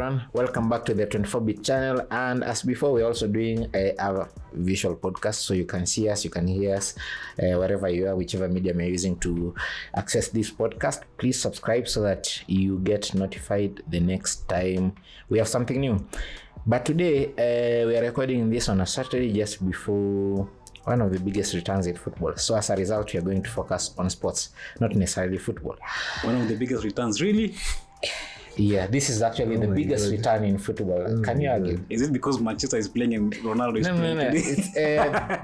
everyone, welcome back to the 24-bit channel. And as before, we're also doing a visual podcast, so you can see us, you can hear us wherever you are, whichever medium you're using to access this podcast. Please subscribe so that you get notified the next time we have something new. But today we are recording this on a Saturday just before one of the biggest returns in football. So as a result, we are going to focus on sports, not necessarily football. One of the biggest returns, really? Yeah, this is actually the biggest return in football. Can you argue? Is it because Manchester is playing and Ronaldo is playing? No. It's,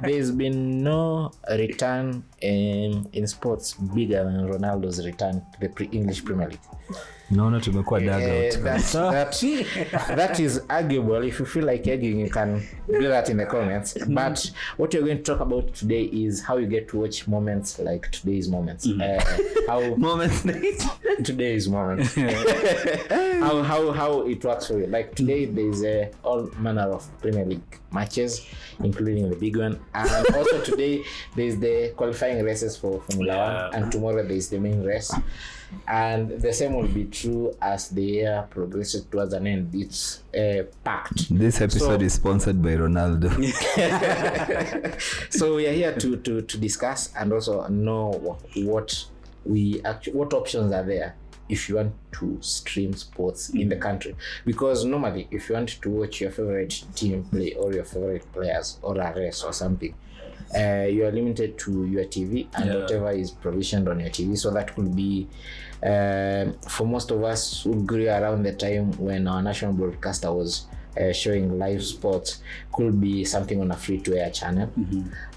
there's been no return in sports bigger than Ronaldo's return to the English Premier League. No, tumekuwa dugout. That is arguable. If you feel like arguing, you can do that in the comments. But what we're going to talk about today is how you get to watch moments like today's moments. How Moments. today's moments. how it works for you. Like today, there's all manner of Premier League matches, including the big one. And also today, there's the qualifying races for Formula 1, and tomorrow there's the main race. And the same will be true as the year progresses towards an end. It's packed. This episode is sponsored by Ronaldo. So we are here to discuss and also know what options are there if you want to stream sports in the country. Because normally, if you want to watch your favorite team play or your favorite players or a race or something, you are limited to your TV and whatever is provisioned on your TV. So that could be, for most of us who grew around the time when our national broadcaster was showing live sports, could be something on a free-to-air channel,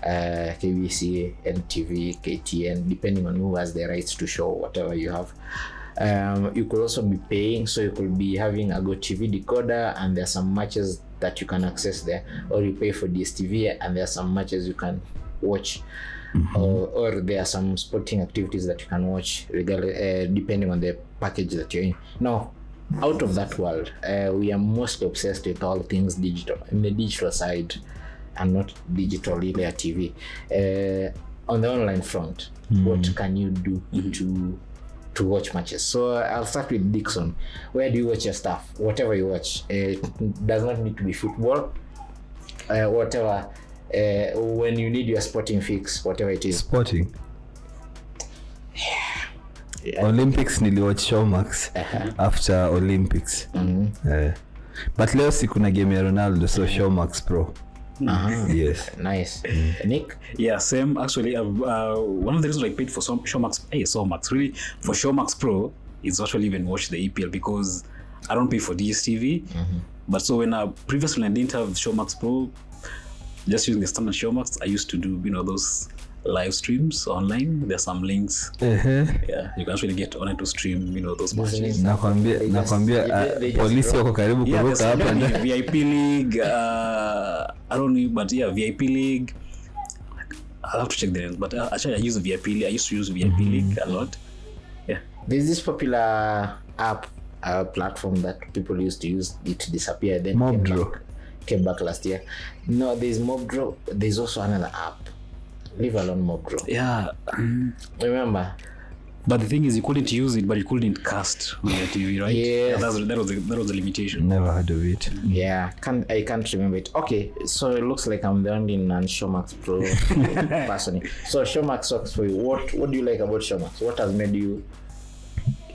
KBC, NTV, KTN, depending on who has the rights to show whatever you have. You could also be paying, so you could be having a GoTV decoder and there are some matches that you can access there, or you pay for DSTV and there are some matches you can watch, or there are some sporting activities that you can watch depending on the package that you're in. Now, out of that world, we are mostly obsessed with all things digital, in the digital side and not digital linear TV. On the online front, what can you do to watch matches? So I'll start with Dixon. Where do you watch your stuff? Whatever you watch, it does not need to be football. Whatever, when you need your sporting fix, whatever it is. Sporting. Olympics niliwatch Showmax after Olympics. But leo sikuna game ya Ronaldo, so Showmax Pro. Yes. Nice. Nick? Yeah, same. Actually, one of the reasons I paid for Showmax, really, for Showmax Pro is actually even watch the EPL, because I don't pay for DSTV. But so when previously I didn't have Showmax Pro, just using the standard Showmax, I used to do those live streams online. There's some links. Yeah, you can actually get on it to stream those matches. Nakwambia polisi wako karibu kuruka hapa ndani. VIP League, I don't know, but yeah, VIP League. I'll have to check the names, but actually I use VIP League. I used to use VIP League a lot. Yeah. There's this popular app platform that people used to use. It disappeared, then came back last year. No, there's Mobdraw. There's also another app. Leave alone Mobdraw. Yeah. Remember? But the thing is, you couldn't use it, but you couldn't cast on your TV, right? Yes. Yeah, that was the limitation. Never heard of it. Yeah, I can't remember it. Okay, so it looks like I'm the only non-Showmax Pro person. So Showmax works for you. What do you like about Showmax? What has made you?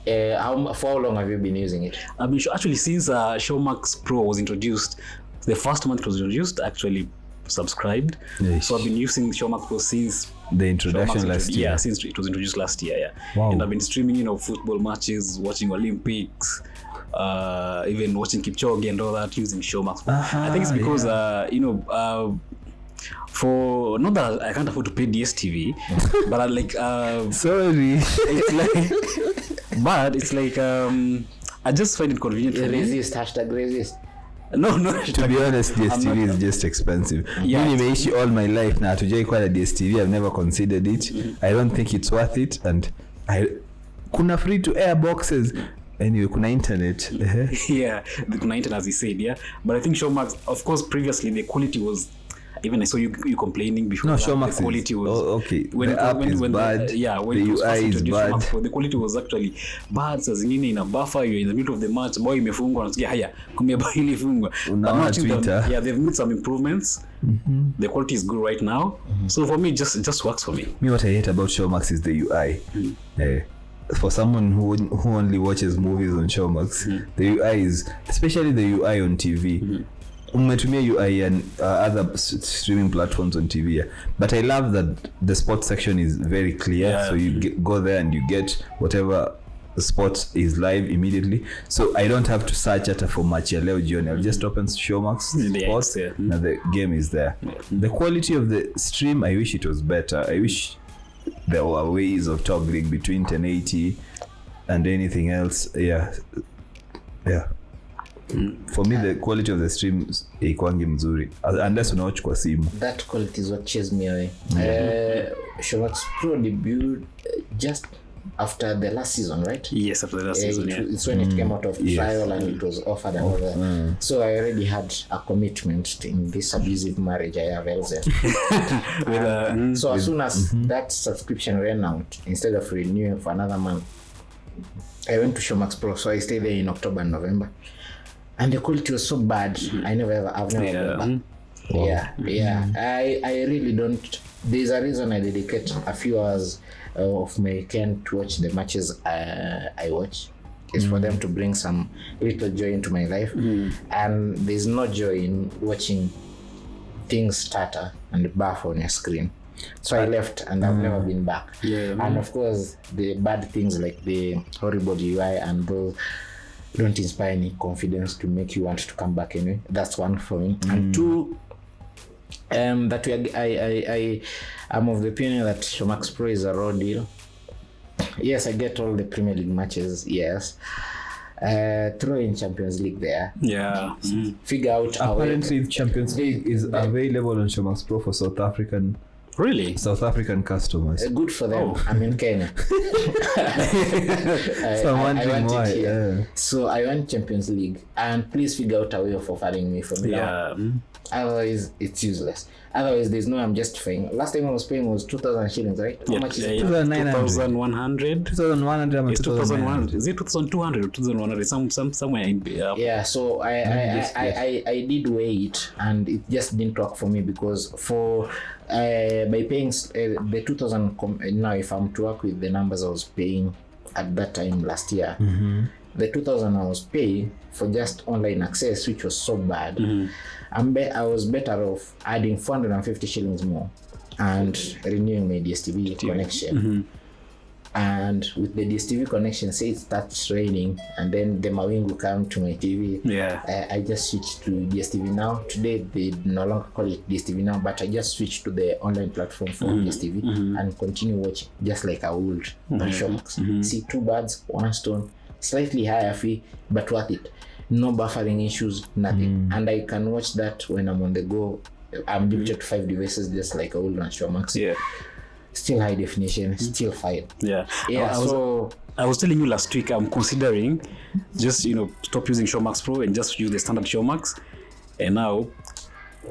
For how long have you been using it? I mean, actually, since Showmax Pro was introduced, the first month it was introduced, actually subscribed. Yes. So I've been using Showmax Pro since the introduction last year. Yeah, since it was introduced last year. Yeah. Wow. And I've been streaming, football matches, watching Olympics, even watching Kipchoge and all that using Showmax Pro. I think it's because for not that I can't afford to pay DSTV, but I like sorry. It's like, but it's like I just find it convenient for me. Resist. No. To be honest, DSTV is just expensive. Yeah, nimeishi all my life na hatujai kuwa na DSTV. I've never considered it. I don't think it's worth it. And kuna free to air boxes. Anyway, kuna internet. Yeah, kuna internet, as he said. Yeah, but I think Showmax, of course, previously the quality was Even I saw you complaining before. No, that Showmax the quality is was okay. when The app is bad. when The it was first UI is introduced, bad. Showmax, the quality was actually bad. Saa zingine ina buffer, you're in the middle of the match, bao imefungwa, unasikia haya, kumbe bao ilifungwa. But Unaona now I think Twitter. they've made some improvements. The quality is good right now. So for me, it just works for me. Me, what I hate about Showmax is the UI. For someone who only watches movies on Showmax, the UI is, especially the UI on TV. Umetumia UI and other streaming platforms on TV, yeah. But I love that the sports section is very clear, Yeah. so you go there and you get whatever sport is live immediately. So I don't have to search at for match ya leo jioni. I'll just open Showmax Yeah, Sports it's there. and the game is there. The quality of the stream, I wish it was better. I wish there were ways of toggling between 1080 and anything else. Yeah. For me, the quality of the stream haikuangi mzuri unless unawatch kwa simu. That quality is what chased me away. Showmax Pro debuted just after the last season, right? Yes, after the last season, It's when it came out of trial and it was offered and all that. So I already had a commitment in this abusive marriage I have elsewhere. So as soon as that subscription ran out, instead of renewing for another month, I went to Showmax Pro. So I stayed there in October and November. And the quality was so bad, I've never gone back. I really don't. There's a reason I dedicate a few hours of my weekend to watch the matches I watch. It's for them to bring some little joy into my life. And there's no joy in watching things stutter and buff on your screen. So I left and I've never been back. And of course, the bad things like the horrible UI and those don't inspire any confidence to make you want to come back anyway. That's one for me. And two, that I am of the opinion that Showmax Pro is a raw deal. Yes, I get all the Premier League matches. Yes, throw in Champions League there. Yeah. Figure out. Apparently, Champions League is available on Showmax Pro for South African customers. Good for them. I'm in Kenya. So I'm wondering why. Yeah. So I want Champions League, and please figure out a way of offering me from now. Otherwise, it's useless. Otherwise, there's no I'm justifying. Last time I was paying was 2,000 shillings, right? How much is it? 2,100. 2,100. It's 2,100. Is it 2,200 or 2,100? Somewhere in Yeah. So I did weigh it, and it just didn't work for me because for by paying the 2,000 now, if I'm to work with the numbers I was paying at that time last year, the 2,000 I was paying for just online access, which was so bad. I was better off adding 450 shillings more and renewing my DSTV connection. And with the DSTV connection, say it starts raining and then the mawingu come to my TV. I just switched to DSTV Now. Today they no longer call it DSTV Now, but I just switched to the online platform for DSTV and continue watching just like I would on Showmax. See, 2 birds, 1 stone, slightly higher fee, but worth it. No buffering issues, nothing. And I can watch that when I'm on the go. I'm limited to 5 devices just like I would on Showmax. Still high definition, still fine. I was telling you last week, I'm considering just stop using Showmax Pro and just use the standard Showmax. And now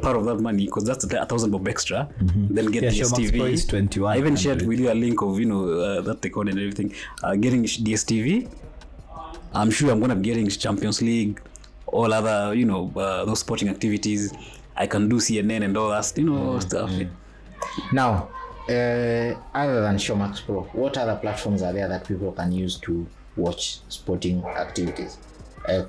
part of that money, because that's 1,000 bob extra, then get DSTV. Pro is 21. I even shared with you a link of that they code and everything. Getting DSTV. I'm sure I'm gonna be getting Champions League, all other those sporting activities. I can do CNN and all that stuff. Now, other than Showmax Pro, what other platforms are there that people can use to watch sporting activities?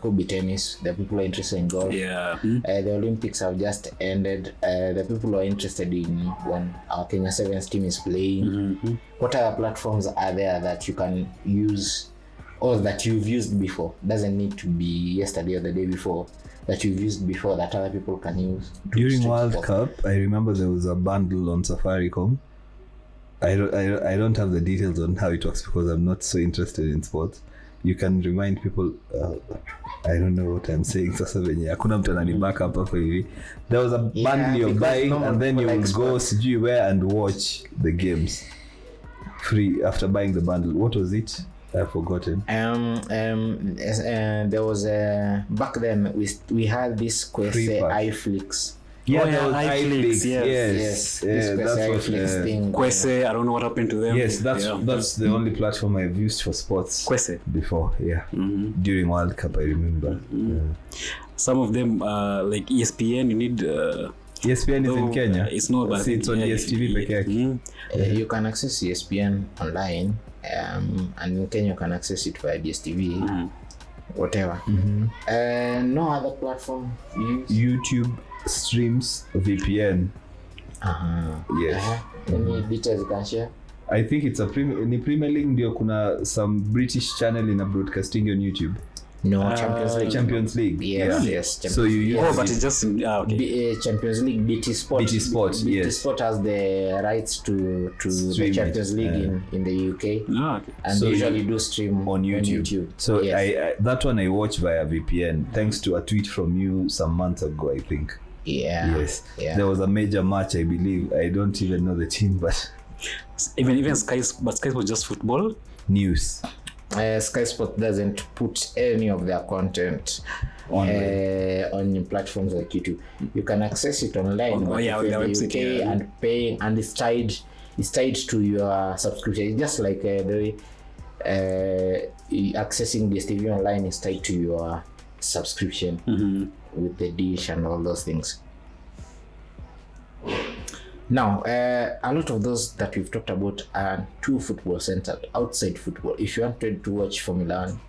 Could be tennis. The people are interested in golf. The Olympics have just ended. The people who are interested in when our Kenya Sevens team is playing. What other platforms are there that you can use, or that you've used before? Doesn't need to be yesterday or the day before. That you've used before that other people can use. During World Cup, I remember there was a bundle on Safaricom. I don't have the details on how it works because I'm not so interested in sports. You can remind people. I don't know what I'm saying. Sasa venye hakuna mtu ananiback up hapo hivi. There was a bundle you're buying and then you will go sijui where and watch the games free after buying the bundle. What was it? I've forgotten. There was back then we had this Quest iFlix. Yeah, Oh, there was iFlix, iFlix. yes. Yeah, that's what. thing. Kwese, I don't know what happened to them. Yes, that's Yeah. that's the only platform I've used for sports Kwese. before. Yeah, during World Cup, I remember. Some of them, like ESPN, you need. ESPN is in Kenya. It's not, but it's on DSTV peke yake. You can access ESPN online, and in Kenya you can access it via DSTV, whatever. No other platform you use? YouTube streams VPN. Yes. Any details you can share? I think it's a Premier League ndio kuna some British channel in a broadcasting on YouTube. No, Champions League. Champions League. Yes, Yeah. yes. So you use Oh, but it's just in, okay. Champions League, BT Sport. BT Sport, BT yes. Sport has the rights to the Stream Champions it, League in the UK, Okay. and So they usually do stream on YouTube. So yes. I that one I watched via VPN thanks to a tweet from you some months ago, I think. Yeah. Yes. Yeah. There was a major match, I believe. I don't even know the team, but Even Sky was just football. news. Sky Sport doesn't put any of their content on platforms like YouTube. You can access it online, but yeah, if you're on in their the website, UK yeah. and paying, and it's tied to your subscription. It's just like the way accessing this TV online is tied to your subscription with the dish and all those things. Now, a lot of those that we've talked about are too football centered, outside football. If you wanted to watch Formula 1,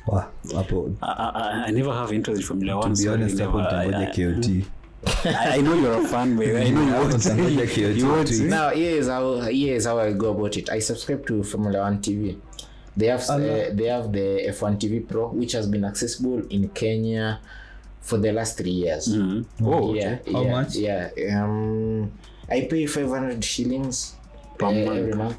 Wow. Hapo, I never have interest in Formula 1. to be honest, hapo nitangoja KOT. I know you're a fan, but I know you Hapo won't. nitangoja KOT. You won't. now here is how I go about it. I subscribe to Formula 1 TV. They have the F1 TV Pro, which has been accessible in Kenya for the last 3 years. Oh, Yeah, How much? Yeah, I pay 500 shillings every month.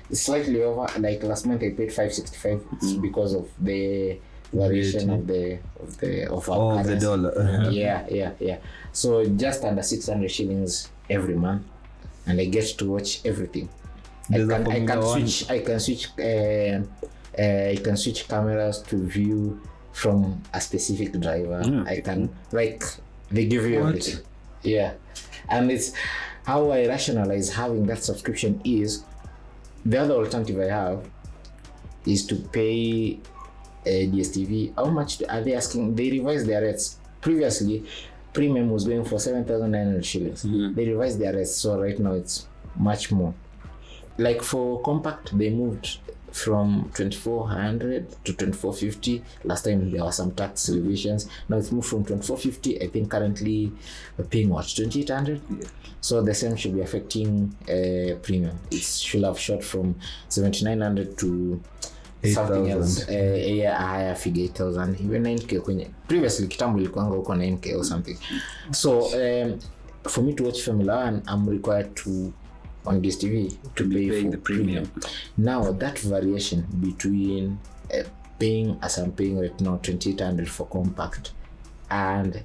It's slightly over. Like last month, I paid 565. It's because of the variation of our Oh, the currency. dollar. Yeah. So just under 600 shillings every month, and I get to watch everything. I can switch cameras to view from a specific driver. I can, like, they give you everything. Yeah. And it's how I rationalize having that subscription is the other alternative I have is to pay DSTV. How much are they asking? They revised their rates. Previously, premium was going for 7,900 shillings. They revised their rates, so right now it's much more. Like for compact, they moved from 2,400 to 2,450. Last time there were some tax revisions. Now it's moved from 2,450. I think currently we're paying what, 2,800. So the same should be affecting premium. It should have shot from 7,900 to 8,000. something else. A higher figure, 8,000. Even 9K kwenye previously kitambo ilikuanga huko 9K or something. So for me to watch Formula 1, I'm required to on this TV to pay for the premium. Now that variation between paying as I'm paying right now 2,800 for compact and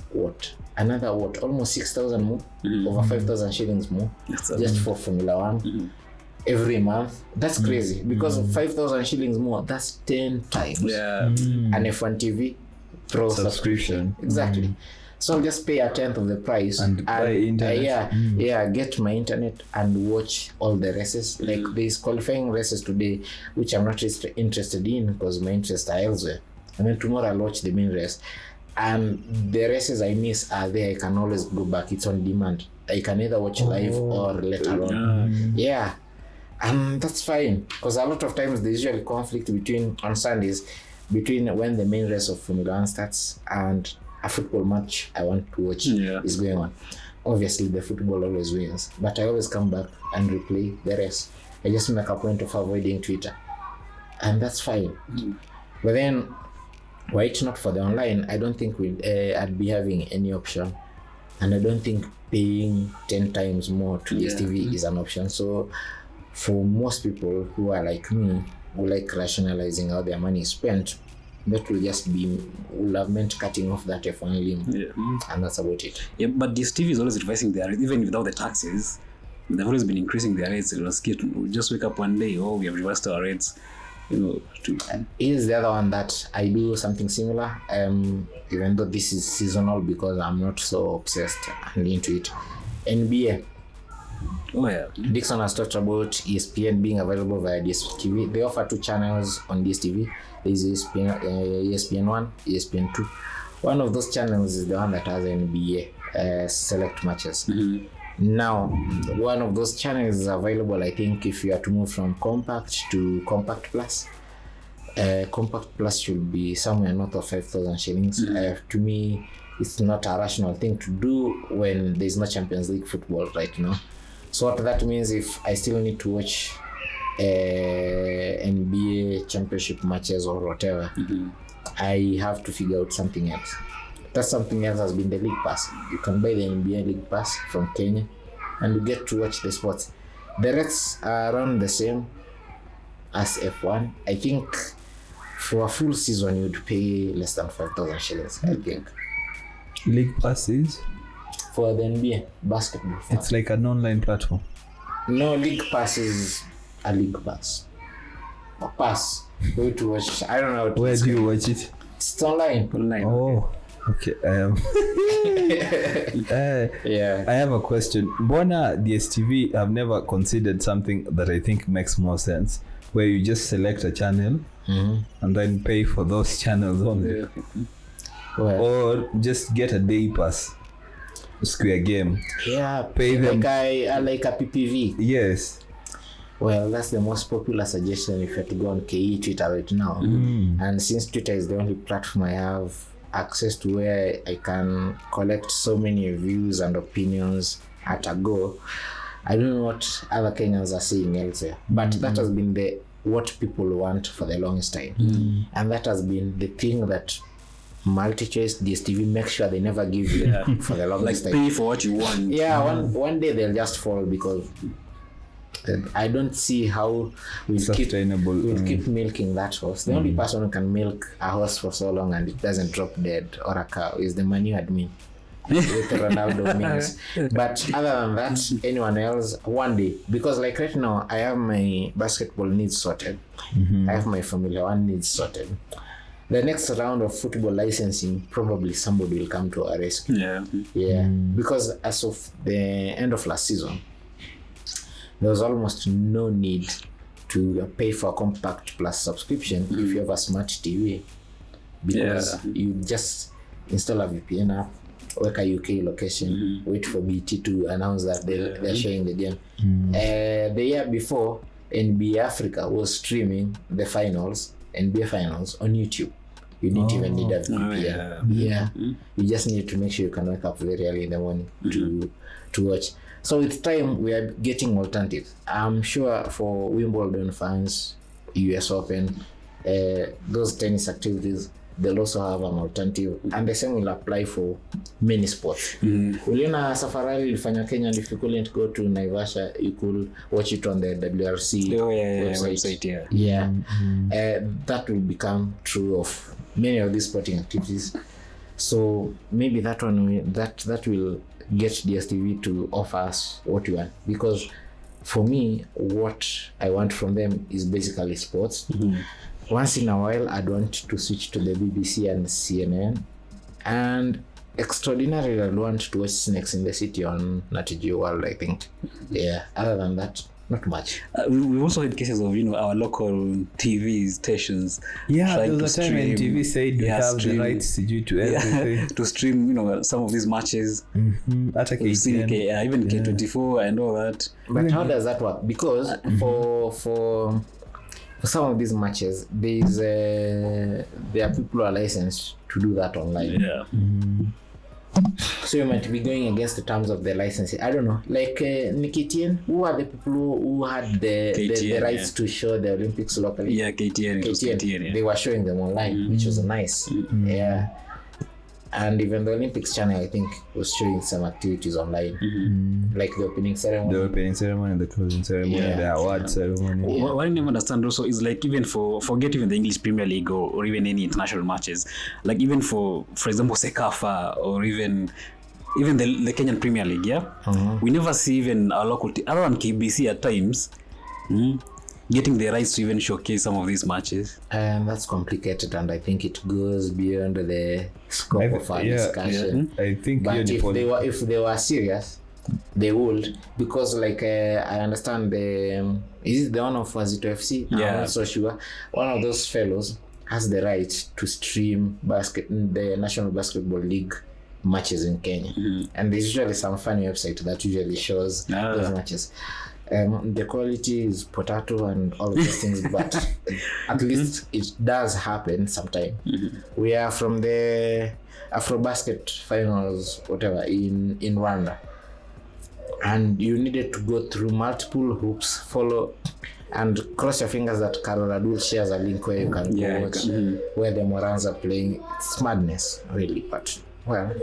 almost 6,000 more, over 5,000 shillings more, just for Formula 1 every month. That's crazy because of 5,000 shillings more, that's 10 times an F1 TV Pro subscription. Exactly. So I'll just pay a tenth of the price And buy internet. Get my internet and watch all the races. Like there's qualifying races today, which I'm not interested in because my interests are elsewhere. And then tomorrow I'll watch the main race. And the races I miss are there. I can always go back. It's on demand. I can either watch live or later on. Yeah. And that's fine because a lot of times there's usually conflict on Sundays between when the main race of Formula 1 starts and a football match I want to watch is going on. Obviously the football always wins, but I always come back and replay the rest. I just make a point of avoiding Twitter, and that's fine. But then were it not for the online, I don't think I'd be having any option, and I don't think paying 10 times more to DSTV is an option. So for most people who are like me, who like rationalizing how their money is spent, that will have meant cutting off that F1 limb, and that's about it. Yeah, but this TV is always revising their rates, even without the taxes. They've always been increasing their rates. We'll just wake up one day, we have reversed our rates. And here's the other one that I do something similar, even though this is seasonal because I'm not so obsessed and into it. NBA. Oh yeah. Dixon has talked about ESPN being available via DSTV. They offer 2 channels on DSTV. There's ESPN 1, ESPN 2. One of those channels is the one that has NBA select matches. Now, one of those channels is available, I think, if you are to move from Compact to Compact Plus. Compact Plus should be somewhere north of 5,000 shillings. To me, it's not a rational thing to do when there's no Champions League football right now. So what that means, if I still need to watch NBA championship matches or whatever, I have to figure out something else. That something else has been the League Pass. You can buy the NBA League Pass from Kenya and you get to watch the sports. The rates are around the same as F1. I think for a full season you'd pay less than 5,000 shillings, I think. League Pass is? For the NBA basketball. It's like an online platform. No, League Pass is a League Pass. A pass. Go to watch. I don't know. Where do you watch it? It's online. Oh, okay. Yeah. I have a question. Mbona DSTV have never considered something that I think makes more sense, where you just select a channel and then pay for those channels only, or just get a day pass. Square game. Yeah, pay them like a PPV. Yes. Well, that's the most popular suggestion if you have to go on KE Twitter right now. And since Twitter is the only platform I have access to where I can collect so many views and opinions at a go, I don't know what other Kenyans are saying elsewhere. But that has been what people want for the longest time. And that has been the thing that multi-choice DSTV make sure they never give you for the longest time. Pay for what you want. Yeah, one day they'll just fall because I don't see how we'll keep milking that horse. The only person who can milk a horse for so long and it doesn't drop dead or a cow is the Manu admin with Ronaldo memes. But other than that, anyone else, one day, because like right now, I have my basketball needs sorted. I have my Formula 1 needs sorted. The next round of football licensing, probably somebody will come to our rescue. Yeah. Because as of the end of last season, there was almost no need to pay for a Compact Plus subscription if you have a smart TV, because you just install a VPN app, work a UK location, wait for BT to announce that they're showing the game. The year before, NBA Africa was streaming the NBA finals on YouTube. You didn't even need a VPN. You just need to make sure you can wake up very early in the morning to watch. So with time, we are getting alternatives. I'm sure for Wimbledon fans, US Open, those tennis activities, they'll also have an alternative. And the same will apply for many sports. Uliona Safari ilifanywa Kenya, and if you couldn't go to Naivasha, you could watch it on the WRC website. That will become true of many of these sporting activities. So maybe that one that will get DSTV to offer us what we want, because for me, what I want from them is basically sports. Once in a while, I'd want to switch to the BBC and CNN, and extraordinarily, I'd want to watch Snakes in the City on Nat Geo World, I think. Other than that, not much. We also had cases of our local TV stations. There was a time when TV said we have the rights to everything to stream some of these matches. At a even K24 and all that. But how does that work? Because for some of these matches, there are people who are licensed to do that online. So you might be going against the terms of the licensing. I don't know. Like KTN, who are the people who had the rights to show the Olympics locally? KTN. They were showing them online, which was nice. And even the Olympics channel, I think, was showing some activities online, like the opening ceremony. The closing ceremony, the award ceremony. What I never understand also is like, even forget even the English Premier League or even any international matches, like even for example Sekafa or even the Kenyan Premier League, we never see even our local other than KBC at times. getting the rights to even showcase some of these matches? And that's complicated, and I think it goes beyond the scope of our discussion. I think But if they were serious, they would, because like I understand is it the one of Wazito FC? Yeah. I'm not so sure. One of those fellows has the right to stream the National Basketball League matches in Kenya, and there's usually some funny website that usually shows those matches. The quality is potato and all of those things, but at least it does happen sometime. We are from the Afrobasket finals, whatever, in Rwanda, and you needed to go through multiple hoops, follow and cross your fingers that Carol Adul shares a link where you can go watch where the Morans are playing. It's madness, really, but well,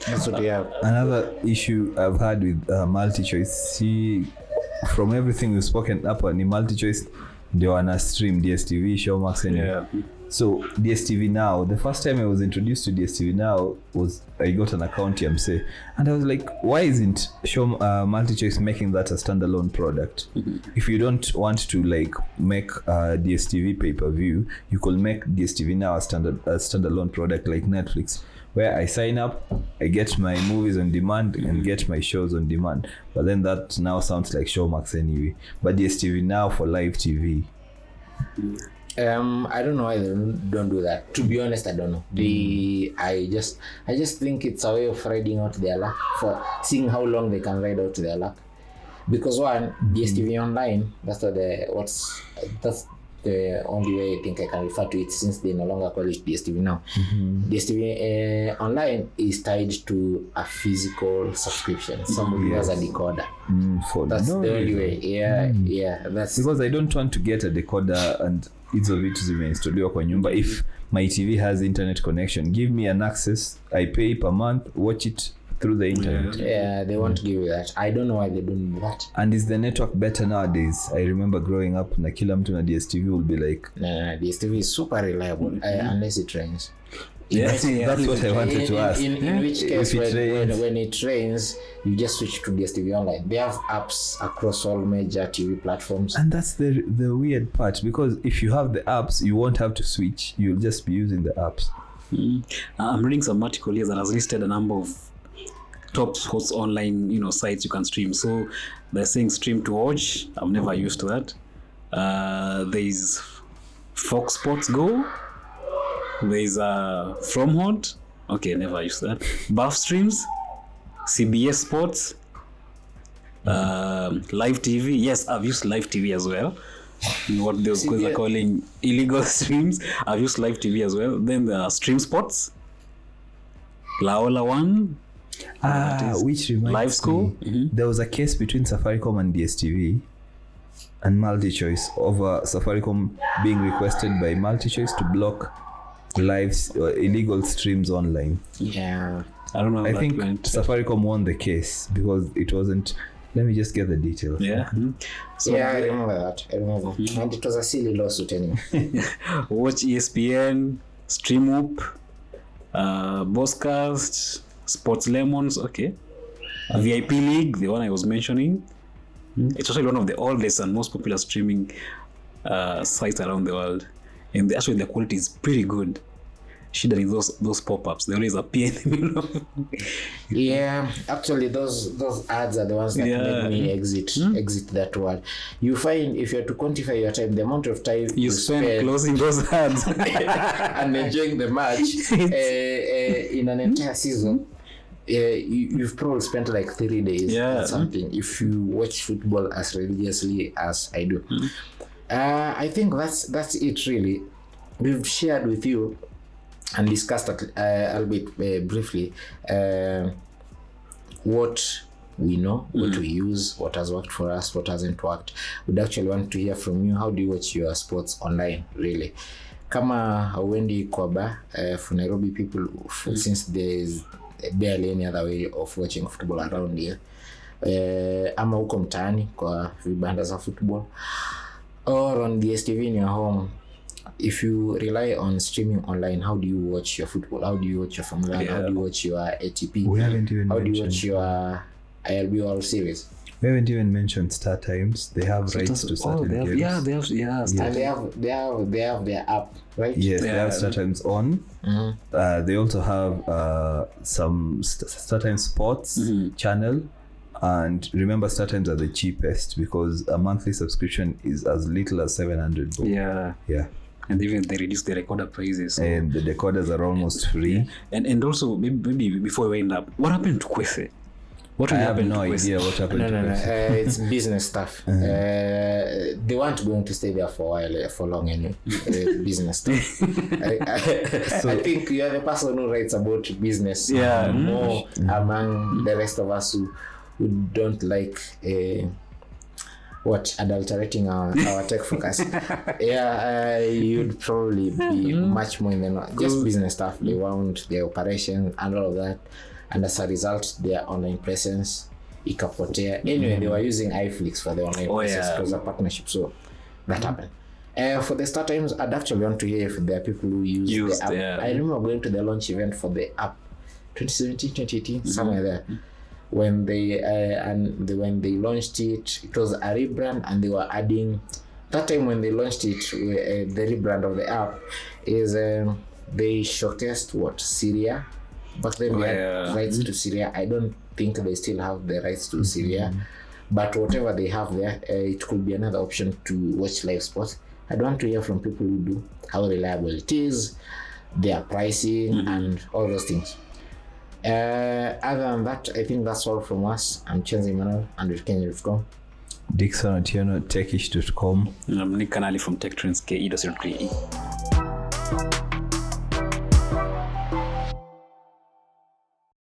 that's what we have. Another issue I've had with multi-choice, from everything we've spoken up on, multi-choice, they wanna stream DSTV, Showmax, anyway. So DSTV Now, the first time I was introduced to DSTV Now was I got an account TMC, and I was like, why isn't multi-choice making that a standalone product? If you don't want to like make DSTV pay-per-view, you could make DSTV Now a standalone product like Netflix, where I sign up, I get my movies on demand and get my shows on demand. But then that now sounds like Showmax anyway. But DSTV Now for live TV. I don't know why they don't do that. To be honest, I don't know. I just think it's a way of riding out their luck, for seeing how long they can ride out their luck. Because one, DSTV Online, that's the only way I think I can refer to it, since they no longer call it DSTV Now. DSTV Online is tied to a physical subscription. Somebody has a decoder. That's the only way. Yeah. That's because I don't want to get a decoder and hizo vitu zimeinstaliwa kwa nyumba. If my TV has internet connection, give me an access. I pay per month, watch it through the internet. Yeah, they won't give you that. I don't know why they don't do that. And is the network better nowadays? I remember growing up, na kila mtu na DSTV will be like, nah, DSTV is super reliable unless it rains. That's what I wanted to ask. In which case, when it rains, you just switch to DSTV Online. They have apps across all major TV platforms. And that's the weird part, because if you have the apps, you won't have to switch. You'll just be using the apps. I'm reading some article here that has listed a number of top sports online, sites you can stream. So they're saying stream to watch. I've never used to that. There's Fox Sports Go. There's From Hot. Okay, never used that. Buff Streams, CBS Sports, Live TV. Yes, I've used Live TV as well. What those guys are calling illegal streams. I've used Live TV as well. Then the Stream Sports, Laola One. Which reminds Live School. There was a case between Safaricom and DSTV and MultiChoice over Safaricom being requested by MultiChoice to block live illegal streams online. Yeah, I don't know. I think Safaricom won the case because it wasn't. Let me just get the details. Yeah. So I remember that. And it was a silly lawsuit anyway. Watch ESPN, StreamUp, Bosscast, Sports Lemons. Okay. VIP League, the one I was mentioning. It's actually one of the oldest and most popular streaming sites around the world. And actually the quality is pretty good. Shida is those pop-ups. They always appear in the middle of Yeah, actually those ads are the ones that made me exit that word. You find if you have to quantify your time, the amount of time you spend closing those ads and enjoying the match in an entire season, you've probably spent like 3 days or something if you watch football as religiously as I do. I think that's it really. We've shared with you and discussed albeit briefly what we know, what we use, what has worked for us, what hasn't worked. We'd actually want to hear from you. How do you watch your sports online really? Kama hauendi kwa bar for Nairobi people, since there's barely any other way of watching football around here, ama huko mtaani kwa vibanda za football, or on DSTV in your home. If you rely on streaming online, how do you watch your football? How do you watch your Formula 1? How do you watch your ATP? We haven't even How do you watch your ILB World Series? We haven't even mentioned Star Times. They have rights to certain they have, games. yeah, they have, yeah. Star And they have their app, right? Yes, they Yeah. have Star Times on. They also have some Star Times Sports channel. And remember, Star Times are the cheapest because a monthly subscription is as little as 700 bucks. Yeah. Yeah. And even they reduce the recorder prices. So. And the decoders are almost free. And also, maybe before we end up, what happened to Kwese? What I really have happened no to Kwese? idea what happened No, to no. Kwesi. It's business stuff. They weren't going to stay there for a while, for long anyway. Business stuff. I think you are the person who writes about business more among the rest of us who don't like adulterating our tech focus. You'd probably be much more in the know. Just business stuff. They wound their operation and all of that, and as a result their online presence ikapotea. Anyway, they were using iFlix for the online presence because of partnership, so that happened. For the Star Times, I'd actually want to hear if there are people who use the app. I remember going to the launch event for the app 2017, 2018, somewhere there. When they launched it, it was a rebrand, and they were adding. That time when they launched it, the rebrand of the app is they showcased Syria. But then they had rights to Syria. I don't think they still have the rights to Syria, but whatever they have there, it could be another option to watch live sports. I want to hear from people who do, how reliable it is, their pricing, and all those things. Other than that, I think that's all from us. I'm Chenzi Emmanuel, and with Kenya.com. Dixon Otieno, techish.com. I'm Nick Canali from TechTrends, KE.KE.